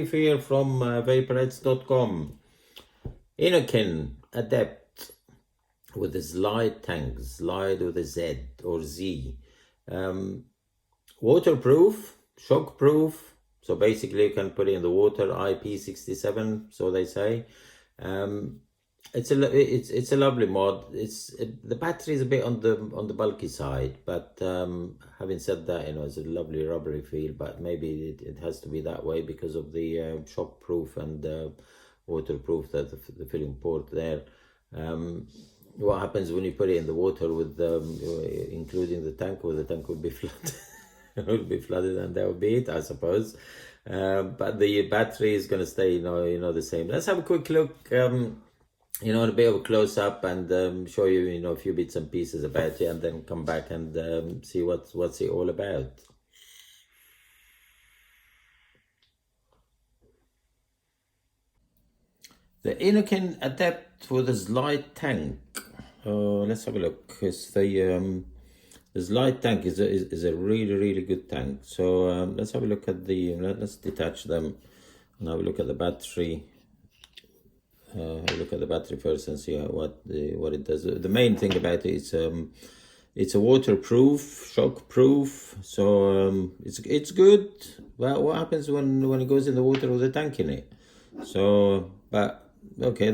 ShockProof here from vaporheads.com. Innokin Adept with a Zlide tank, Zlide with a Z or Z. Waterproof, shockproof, so basically you can put it in the water, IP67, so they say. It's a lovely mod. The battery is a bit on the bulky side, but having said that, it's a lovely rubbery feel. But maybe it has to be that way because of the shockproof and waterproof that the filling port there. What happens when you put it in the water with including the tank? Well, the tank will be flooded. It will be flooded, and that will be it, I suppose. But the battery is going to stay, the same. Let's have a quick look. A bit of a close-up and show you, a few bits and pieces about it, and then come back and see what's it all about. The Innokin Adept with a Zlide tank. Let's have a look. It's the Zlide tank is a really good tank. So let's have a look at let's detach them and have a look at the battery. Look at the battery first and see what it does. The main thing about it is it's a waterproof, shockproof, so it's good. Well, what happens when it goes in the water with a tank in it? So, but okay,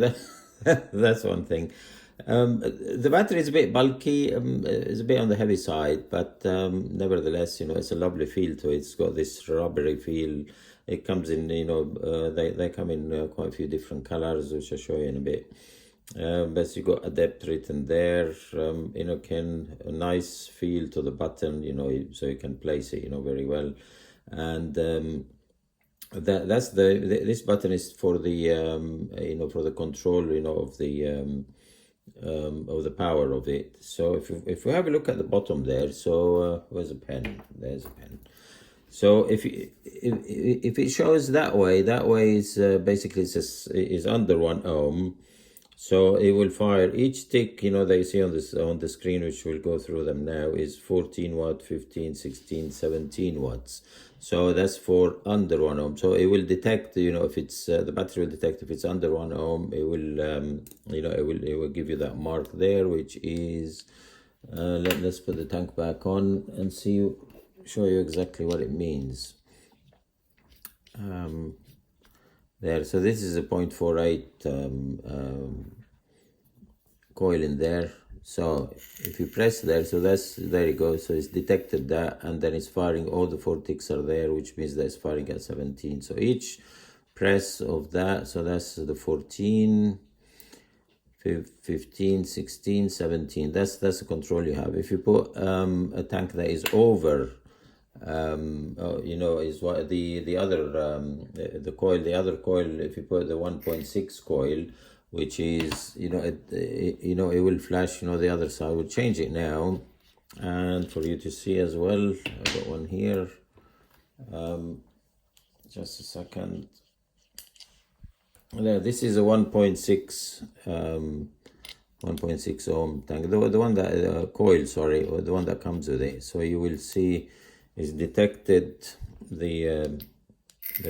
that's one thing. The battery is a bit bulky, it's a bit on the heavy side, but nevertheless, it's a lovely feel to it. It's got this rubbery feel. It comes in, they come in quite a few different colors, which I'll show you in a bit. But you got Adept written there. Innokin, a nice feel to the button, so you can place it, very well. And this button is for the for the control, of the power of it. So if we have a look at the bottom there, so where's a pen? There's a pen. So if it shows that way is basically is under 1 ohm. So it will fire each tick, that you see on the screen, which we'll go through them now, is 14 watt, 15, 16, 17 watts. So that's for under 1 ohm. So it will detect, if it's the battery will detect if it's under 1 ohm. It will it will give you that mark there, which is let's put the tank back on and show you exactly what it means. There, so this is a 0.48 coil in there. So if you press there, so there you go. So it's detected that, and then it's firing. All the 4 ticks are there, which means that it's firing at 17. So each press of that, so that's the 14, 15, 16, 17. That's the control you have. If you put a tank that is over, is what the other the other coil, if you put the 1.6 coil, which is it will flash, the other side. We'll change it now, and for you to see as well, I've got one here. Just a second. There, this is a 1.6 ohm tank, the one that coil, sorry, or the one that comes with it. So you will see is detected the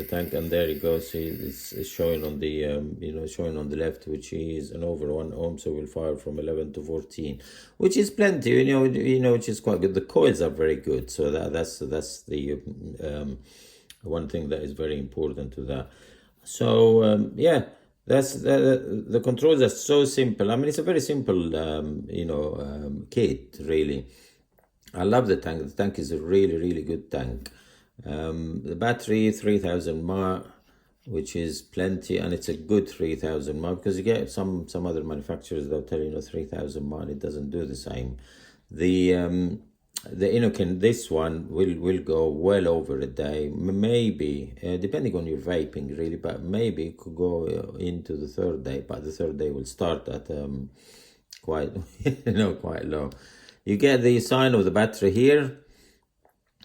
tank, and there it goes. It's showing on the showing on the left, which is an over 1 ohm. So we'll fire from 11 to 14, which is plenty, which is quite good. The coils are very good, so that's the one thing that is very important to that. So yeah, that's the controls are so simple. I mean, it's a very simple kit, really. I love the tank. The tank is a really good tank. The battery 3000 mAh, which is plenty, and it's a good 3000 mAh, because you get some other manufacturers, they'll tell you 3000 mAh, and it doesn't do the same. The Innokin, this one will go well over a day, maybe depending on your vaping, really, but maybe it could go into the 3rd day, but the 3rd day will start at quite quite low. You get the sign of the battery here.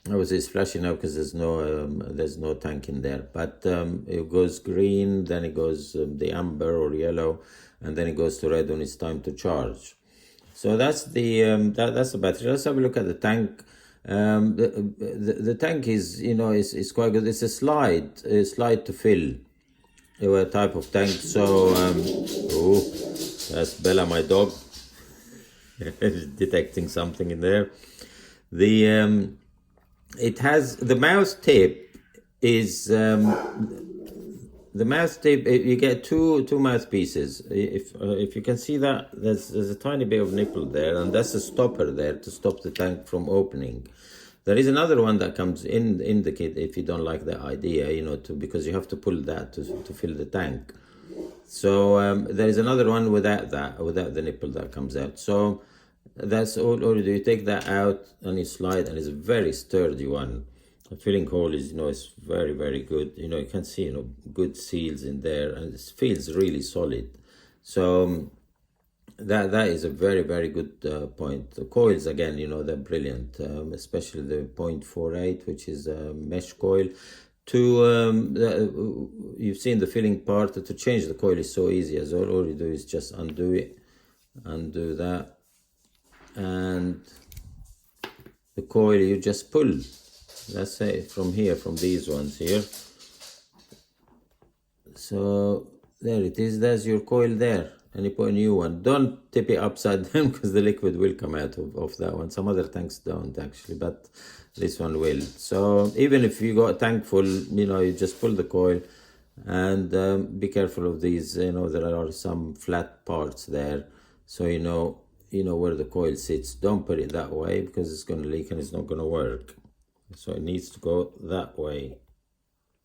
Obviously it's flashing now because there's no tank in there, but it goes green, then it goes the amber or yellow, and then it goes to red when it's time to charge. So that's the battery. Let's have a look at the tank. The tank is, you know, is quite good. It's a slide to fill type of tank. So oh, that's Bella, my dog, detecting something in there. The it has the mouth tip is the mouth tip. You get two mouthpieces. If you can see that, there's a tiny bit of nipple there, and that's a stopper there to stop the tank from opening. There is another one that comes in the kit if you don't like the idea, you know, because you have to pull that to fill the tank. So there is another one without the nipple that comes out. So that's all you do. You take that out and you slide, and it's a very sturdy one. The filling hole is, you know, it's very, very good. You know, you can see, you know, good seals in there, and it feels really solid. So that is a very, very good point. The coils, again, you know, they're brilliant, especially the 0.48, which is a mesh coil. You've seen the filling part. To change the coil is so easy, as all you do is just undo that, and the coil you just pull. Let's say from here, from these ones here. So there it is. There's your coil there, and you put a new one. Don't tip it upside down because the liquid will come out of that one. Some other tanks don't actually, but this one will. So even if you got a tank full, you know, you just pull the coil, and be careful of these. You know, there are some flat parts there, so you know where the coil sits. Don't put it that way because it's going to leak and it's not going to work. So it needs to go that way,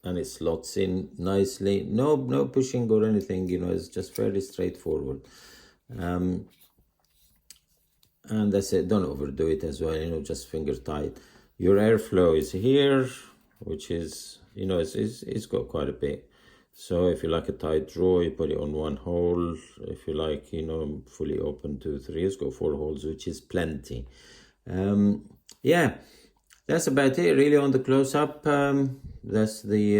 and it slots in nicely. No pushing or anything, you know, it's just fairly straightforward. And that's it. Don't overdo it as well, you know, just finger tight. Your airflow is here, which is, you know, it's got quite a bit. So if you like a tight draw, you put it on one hole. If you like, you know, fully open 2, 3, it's got 4 holes, which is plenty. Yeah, that's about it really on the close-up. That's the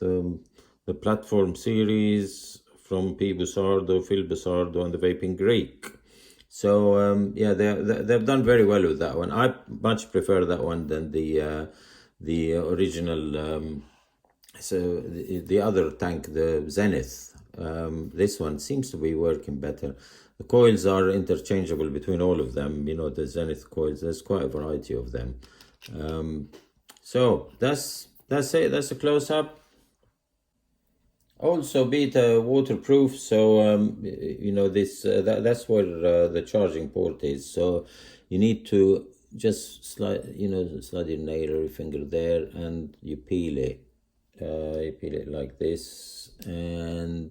the platform series from P. Busardo, Phil Busardo, and the Vaping Greek. So yeah, they've done very well with that one. I much prefer that one than the original. So the other tank, the Zenith. This one seems to be working better. The coils are interchangeable between all of them. You know, the Zenith coils. There's quite a variety of them. So that's it. That's a close-up. Also, be it waterproof. So you know, this that's where the charging port is. So you need to just slide your nail or your finger there, and you peel it. You peel it like this, and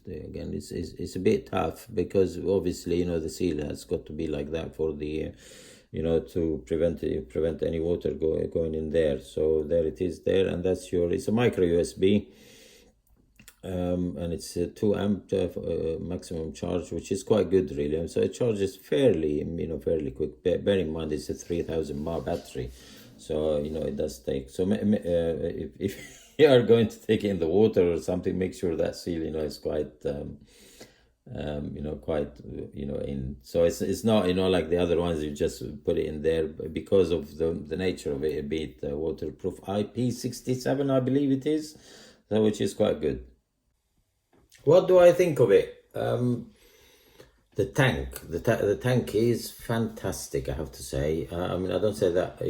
again, it's a bit tough because obviously, you know, the seal has got to be like that for the you know, to prevent any water going in there. So there it is there, and that's it's a micro USB, and it's a 2 amp maximum charge, which is quite good really. So it charges fairly quick. Bear in mind it's a 3000 mAh battery, so you know it does take. So if you are going to take it in the water or something, make sure that seal, you know, is quite in. So it's not, you know, like the other ones you just put it in there because of the nature of it, a bit waterproof. IP67, I believe it is, so which is quite good. What do I think of it? The tank is fantastic, I have to say. I mean, I don't say that,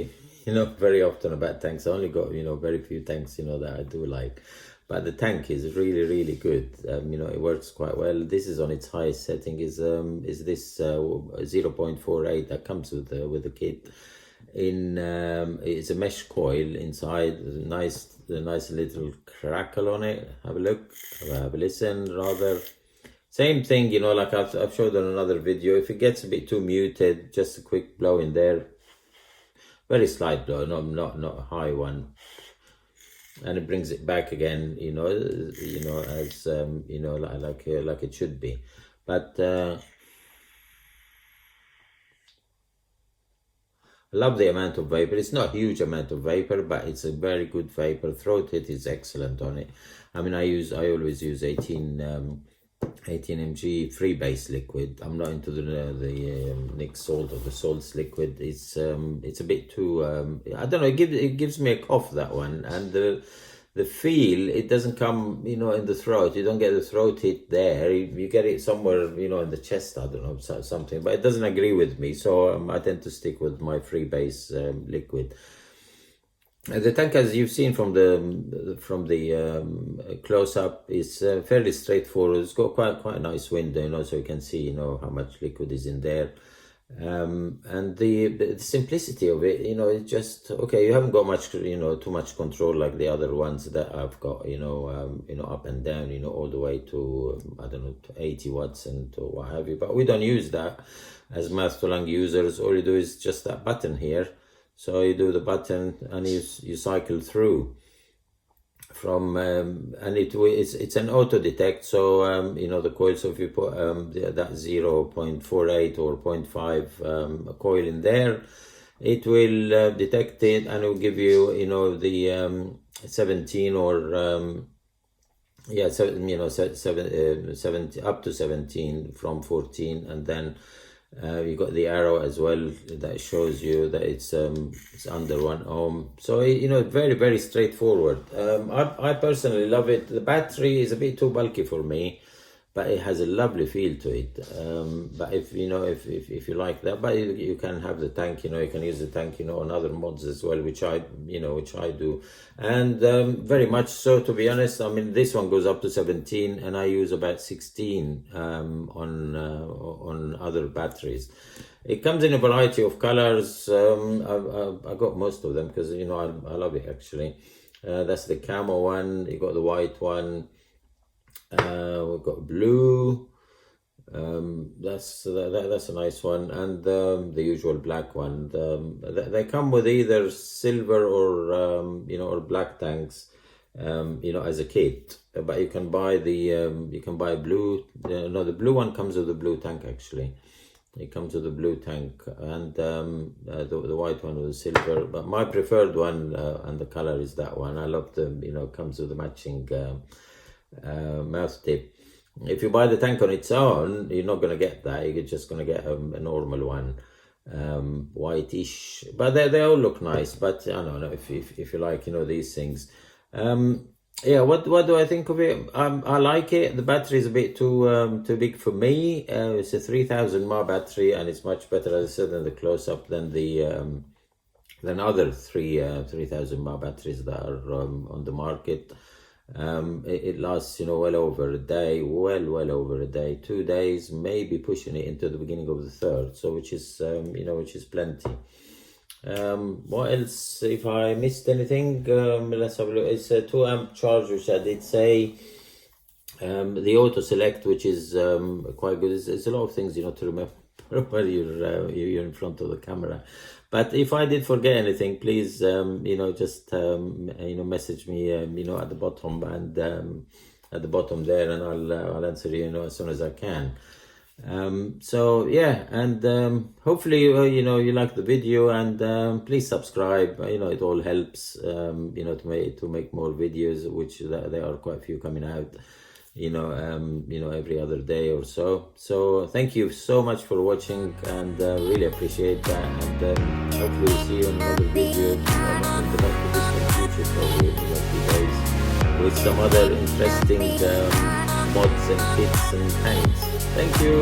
you know, very often about tanks. I only got, you know, very few tanks, you know, that I do like. But the tank is really, really good. You know, it works quite well. This is on its highest setting. Is this 0.48 that comes with the kit? It's a mesh coil inside. There's a nice little crackle on it. Have a look. Have a listen. Rather, same thing. You know, like I've showed on another video. If it gets a bit too muted, just a quick blow in there. Very slight blow, not a high one. And it brings it back again, you know, as you know, like it should be. But I love the amount of vapor. It's not a huge amount of vapor, but it's a very good vapor. Throat hit is excellent on it. I mean, I always use 18 18 mg free base liquid. I'm not into the Nick salt or the salts liquid. It's a bit too I don't know, it gives me a cough, that one. And the feel, it doesn't come, you know, in the throat. You don't get the throat hit there. You get it somewhere, you know, in the chest, I don't know, something. But it doesn't agree with me, so I tend to stick with my free base liquid. The tank, as you've seen from the close-up, is fairly straightforward. It's got quite a nice window, you know, so you can see, you know, how much liquid is in there. And the simplicity of it, you know, it's just, okay, you haven't got much, you know, too much control like the other ones that I've got, you know, up and down, you know, all the way to, I don't know, to 80 watts and to what have you. But we don't use that as mouth to lung users. All you do is just that button here. So you do the button and you cycle through from and it's an auto detect. So you know, the coil, so if you put that 0.48 or 0.5 coil in there, it will detect it, and it will give you, you know, the 17 or yeah, so, you know, 70 up to 17 from 14, and then you got the arrow as well that shows you that it's under 1 ohm. So, you know, very straightforward. I personally love it. The battery is a bit too bulky for me, but it has a lovely feel to it. But if you know, if you like that, but you can have the tank, you know, you can use the tank, you know, on other mods as well, which I do, and very much so, to be honest. I mean, this one goes up to 17, and I use about 16 on other batteries. It comes in a variety of colors. I got most of them because, you know, I love it actually. That's the camo one. You got the white one. We've got blue. That's a nice one, and the usual black one. They come with either silver or you know, or black tanks, you know, as a kit. But you can buy blue. No, the blue one comes with the blue tank actually. It comes with the blue tank, and the white one with the silver. But my preferred one and the color is that one. I love the, you know, comes with the matching mouth tip. If you buy the tank on its own, you're not going to get that. You're just going to get a normal one, whitish. But they all look nice. But I don't know, if you like, you know, these things. Yeah, what do I think of it? I like it. The battery is a bit too big for me. It's a 3000 mAh battery, and it's much better, as I said, than the close-up, than the than other 3000 mAh batteries that are on the market. It lasts, you know, well over a day, well over a day, 2 days, maybe pushing it into the beginning of the third. So which is you know, which is plenty. What else? If I missed anything, let's have a look. It's a 2 amp charge, which I did say. The auto select, which is quite good. It's a lot of things, you know, to remember while you're in front of the camera. But if I did forget anything, please, you know, just you know, message me, you know, at the bottom, and at the bottom there, and I'll answer you, you know, as soon as I can. So yeah, and hopefully you know, you like the video, and please subscribe. You know, it all helps, you know, to make more videos, which there are quite a few coming out, you know, every other day or so. So thank you so much for watching, and really appreciate that, and hopefully we'll see you in another video in the not distant future, probably in a few days, with some other interesting mods and kits and tanks. Thank you.